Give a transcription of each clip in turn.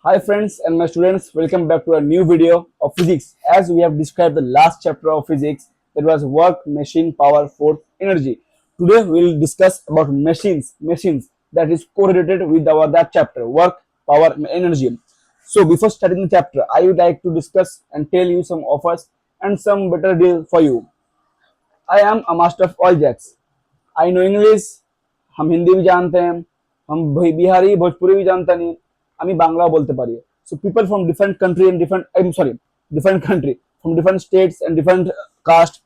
Hi friends and my students, welcome back to a new video of physics. As we have described the last chapter of physics, that was work, machine, power, force, energy. Today we will discuss about machines that is correlated with our that chapter, work, power, energy. So before starting the chapter, I would like to discuss and tell you some offers and some better deal for you. I am a master of all jacks. I know English, हम हिंदी भी जानते हैं, हम बिहारी भोजपुरी भी जानते नहीं, আমি বাংলা বলতে পারি. So people from different country and different I'm sorry different country from different states and different caste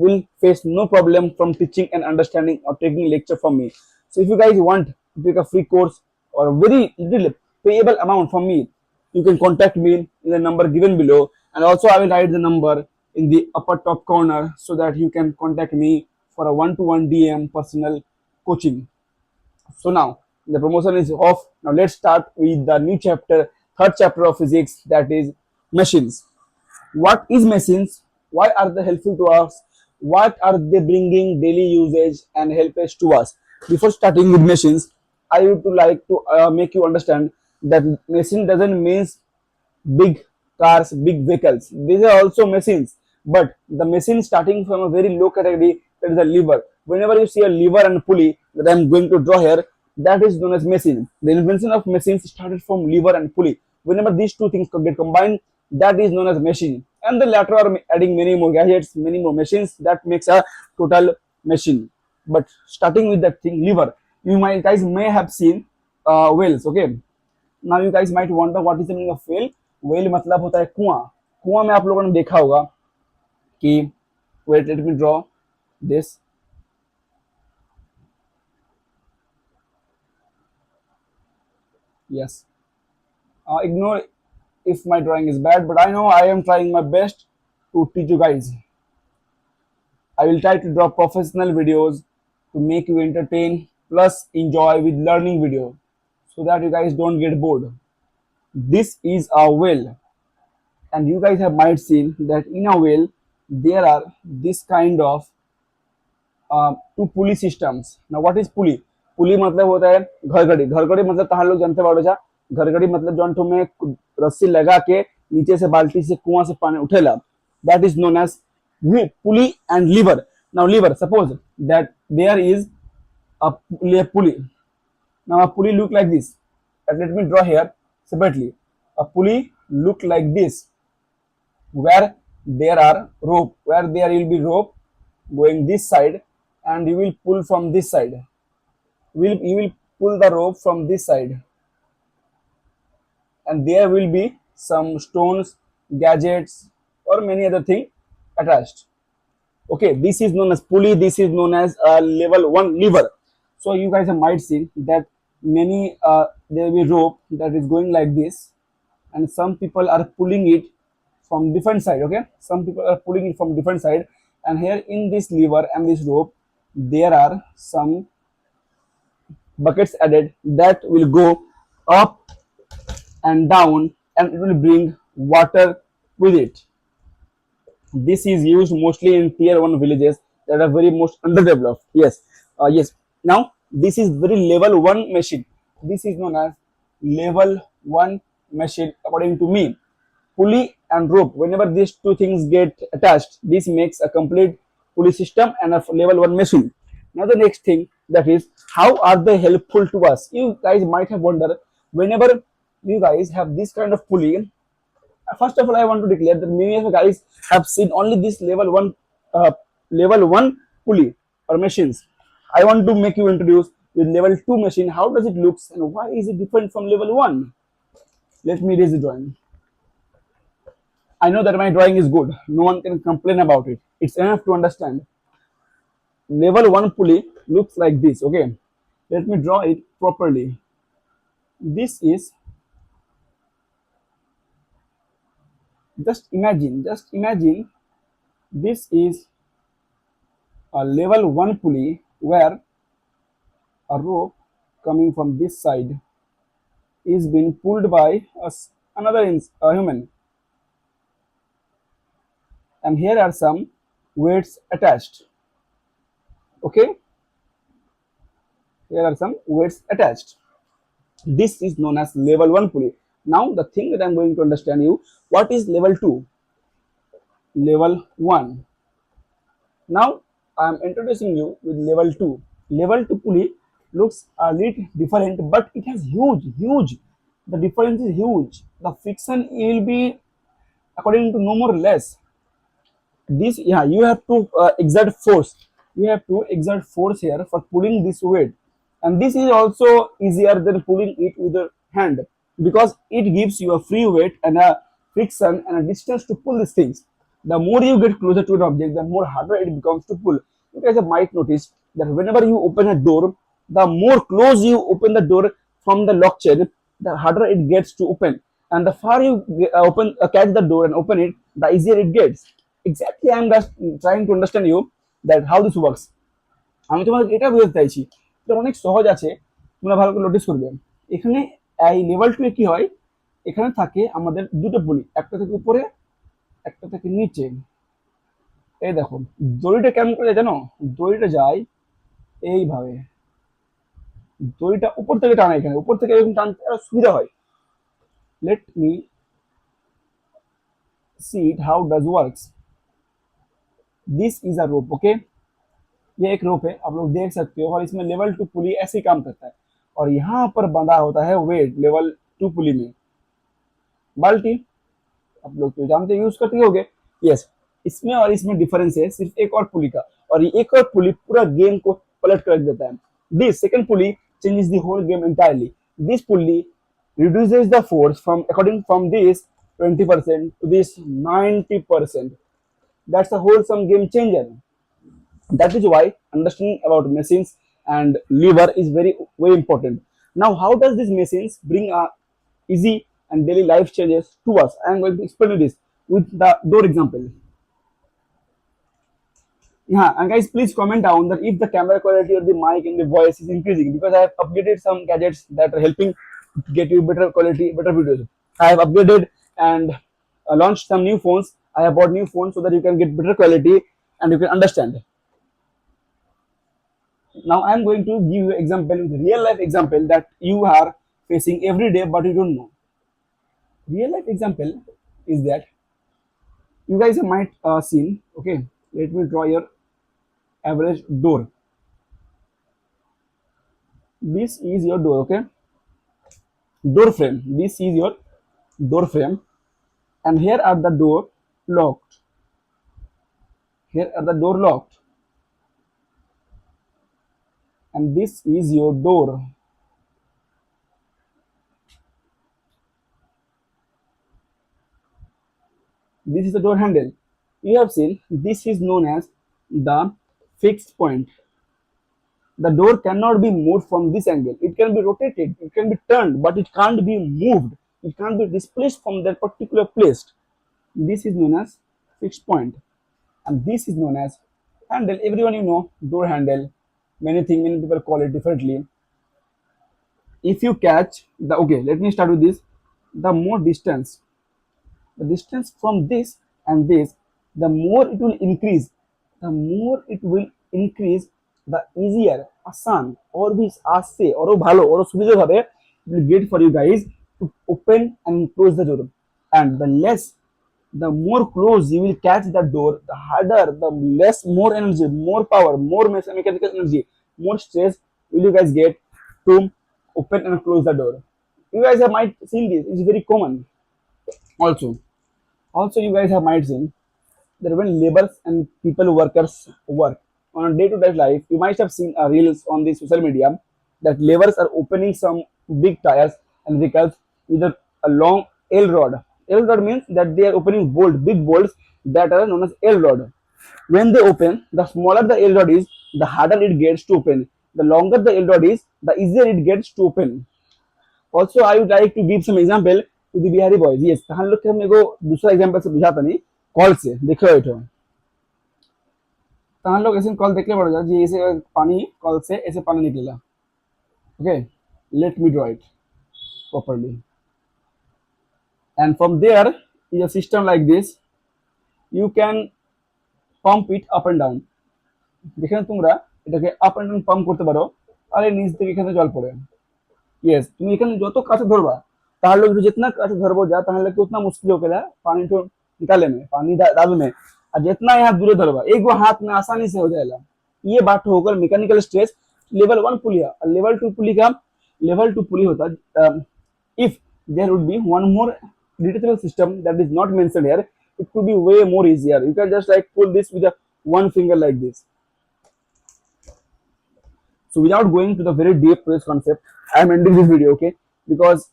will face no problem from teaching and understanding or taking lecture from me. So if you guys want to take a free course or a very little payable amount from me, you can contact me in the number given below, and also I will write the number in the upper top corner so that you can contact me for a one-to-one DM personal coaching. So now the promotion is off. Now let's start with the new chapter, third chapter of physics, that is machines. What is machines? Why are they helpful to us? What are they bringing daily usage and help us to us? Before starting with machines, I would like to make you understand that machine doesn't mean big cars, big vehicles. These are also machines, but the machine starting from a very low category, that is a lever. Whenever you see a lever and pulley that I am going to draw here, that is known as machine. The invention of machines started from lever and pulley. Whenever these two things get combined, that is known as machine. And the latter are adding many more gadgets, many more machines that makes a total machine. But starting with that thing, lever, you might guys may have seen whales. Okay, now you guys might wonder what is the meaning of whale. Whale मतलब होता है कुआं. कुआं में आप लोगों ने देखा होगा कि wait, let me draw this. Yes, ignore if my drawing is bad, but I know I am trying my best to teach you guys. I will try to draw professional videos to make you entertain plus enjoy with learning video so that you guys don't get bored. This is a whale, and you guys have might seen that in a whale there are this kind of two pulley systems. Now what is pulley? पुली मतलब होता है घरघड़ी. घरघड़ी मतलब कहाँ लोग जानते बाड़ो जा. घरघड़ी मतलब जौन तुम्हें रस्सी लगा के नीचे से बाल्टी से कुआं से पानी उठेला. That is known as pulley and lever. Now lever, suppose that there is a pulley. Now a pulley look like this. And let me draw here separately. A pulley look like this, where there are rope, where there will be rope going this side, and you will pull from this side. You will pull the rope from this side, and there will be some stones, gadgets, or many other thing attached. Okay, this is known as pulley. This is known as level 1 lever. So you guys might see that many there will be rope that is going like this, and some people are pulling it from different side. Okay, some people are pulling it from different side, and here in this lever and this rope there are some buckets added that will go up and down, and it will bring water with it. This is used mostly in tier 1 villages that are very most underdeveloped. Yes. Now this is very level 1 machine. This is known as level 1 machine according to me. Pulley and rope, whenever these two things get attached, this makes a complete pulley system and a level 1 machine. Now the next thing, that is how are they helpful to us. You guys might have wondered, whenever you guys have this kind of pulley, first of all I want to declare that many of you guys have seen only this level 1 pulley or machines. I want to make you introduce with level 2 machine. How does it looks and why is it different from level 1? Let me erase the drawing. I know that my drawing is good. No one can complain about it. It's enough to understand. Level 1 pulley looks like this. Okay, let me draw it properly. This is, just imagine this is a level 1 pulley where a rope coming from this side is being pulled by another human, and here are some weights attached. Okay, here are some weights attached. This is known as level 1 pulley. Now the thing that I'm going to understand you, what is level 2? Level 1. Now I'm introducing you with level 2. Level 2 pulley looks a little different, but it has huge. The difference is huge. The friction will be according to no more or less. This, yeah, you have to exert force. You have to exert force here for pulling this weight, and this is also easier than pulling it with the hand because it gives you a free weight and a friction and a distance to pull these things. The more you get closer to an object, the more harder it becomes to pull. You guys might notice that whenever you open a door, the more close you open the door from the lock chain, the harder it gets to open, and the far you catch the door and open it, the easier it gets. Exactly, I'm just trying to understand you that how this works. আমি তোমাদের এটা বোঝাতে চাইছি, এটা অনেক সহজ আছে, তোমরা ভালো করে নোটিস করবে। এখানে এই লেভেল 2 এ কি হয়, এখানে থাকে আমাদের দুটো পুলি, একটা থেকে উপরে একটা থেকে নিচে। এই দেখো দড়িটা কেমন করে যায় জানো, দড়িটা যায় এইভাবে, দড়িটা উপর থেকে টানা, এখানে উপর থেকে এরকম টানতে সুবিধা হয়। Let me see it how does works. This is a rope, okay. ये एक रोप है, आप लोग देख सकते हो, और इसमें लेवल 2 पुली ऐसे ही काम करता है। और यहाँ पर बंधा होता है वेट लेवल 2 पुली में, बाल्टी। आप लोग तो जानते यूज करते होगे। यस, इसमें और इसमें डिफरेंस है सिर्फ एक और पुली का, और ये एक और पुली पूरा गेम को पलट कर रख देता है। This second pulley changes the whole game entirely. This pulley reduces the force from according from this 20% to this 90%. That's a wholesome game changer. That is why understanding about machines and lever is very important. Now, how does these machines bring a easy and daily life changes to us? I am going to explain this with the door example. Yeah, and guys, please comment down that if the camera quality or the mic and the voice is increasing, because I have upgraded some gadgets that are helping get you better quality, better videos. I have upgraded and launched some new phones. I have bought new phones so that you can get better quality and you can understand. Now I am going to give you example, real life example that you are facing every day but you don't know. Real life example is that you guys might seen, okay, let me draw your average door. This is your door, okay, door frame. This is your door frame, and here are the door locked. Here are the door locked, and this is your door. This is the door handle. You have seen this is known as the fixed point. The door cannot be moved from this angle. It can be rotated, it can be turned, but it can't be moved. It can't be displaced from that particular place. This is known as fixed point, and this is known as handle. Everyone you know, door handle. Many things, many people call it differently. If you catch the, okay, let me start with this. The more distance, the distance from this and this, the more it will increase, the more it will increase, the easier Asan or भी আসছে আরো ভালো আরো সুবিধাভাবে it will get for you guys to open and close the door. And the less, the more close you will catch the door, the harder, the less, more energy, more power, more mechanical energy, more stress will you guys get to open and close the door. You guys have might seen this, it's very common. Also you guys have might seen that when laborers and people workers work on a day-to-day life, you might have seen reels on the social media that laborers are opening some big tires and vehicles with a long L rod. L rod means that they are opening big bolts that are known as L rod. When they open, the smaller the L rod is, the harder it gets to open. The longer the L rod is, the easier it gets to open. Also, I would like to give some example to the Bihari boys. Yes, तहां लोग के हम एगो दूसरा example से बुझाता नहीं, call से देखो एठो तहां लोग ऐसे कॉल देखले पड़ जा जी, ऐसे पानी कॉल से ऐसे पानी निकलेला। Okay, let me draw it properly. And from there is a system like this. You can pump it up and down. যেখানে তোমরা এটাকে আপ এন্ড ডাউন পাম্প করতে পারো, আর এর নিচ থেকে এখানে জল পড়ে। ইয়েস, তুমি এখানে যত কাছে ধরবা तार लोग जितना कष्ट धरबो जा तार लोग उतना मुश्किल होकेला पानी तो निकाले में, पानी डाल में। और जितना यहाँ दूर धरबा एक गो हाथ में आसानी से हो जाएगा। ये बात होकर मैकेनिकल स्ट्रेस लेवल 1 पुली है। और लेवल 2 पुली का, लेवल 2 पुली होता if there would be one more detachable system that is not mentioned here, it could be way more easier. You can just like pull this with a one finger like this. So without going to the very deep to this concept, I am ending this video, okay? Because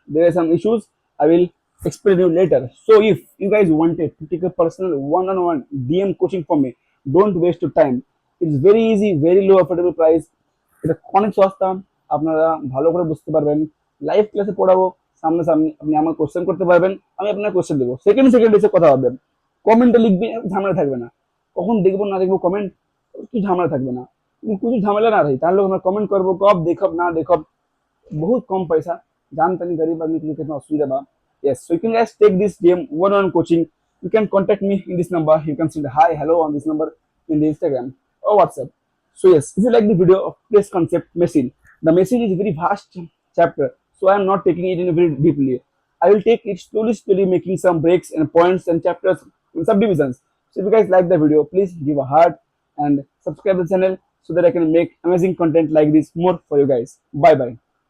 there are some issues I will explain you later. So if you guys wanted to take a personal one-on-one DM coaching from me, don't waste your time. It's very easy, very low affordable price. এটা অনেক সস্তা, আপনারা ভালো করে বুঝতে পারবেন। Live ক্লাসে পড়াবো, সামনাসামনি আপনি আমার কোশ্চেন করতে পারবেন, আমি আপনার কোশ্চেন দেবো। সেকেন্ড সেকেন্ড এসে কথা হবে, কমেন্টে লিখবে, ঝামেলা থাকবে না। কখন দেখবো না দেখবো কমেন্ট, কিছু ঝামেলা থাকবে না। কিছু ঝামেলা না रही তাহলে আমরা কমেন্ট করবো, কब देखब ना देखब, बहुत कम पैसा, जानता नहीं गरीब आदमी के लिए कितना असुविधा बा। Yes, so you can guys take this DM one-on-one coaching. You can contact me in this number. You can send hi, hello on this number in the Instagram or WhatsApp. So yes, if you like the video of today's concept machine, the machine is a very vast chapter, so I am not taking it in a very deeply. I will take it slowly, making some breaks and points and chapters and subdivisions. So if you guys like the video, please give a heart and subscribe the channel so that I can make amazing content like this more for you guys. Bye bye.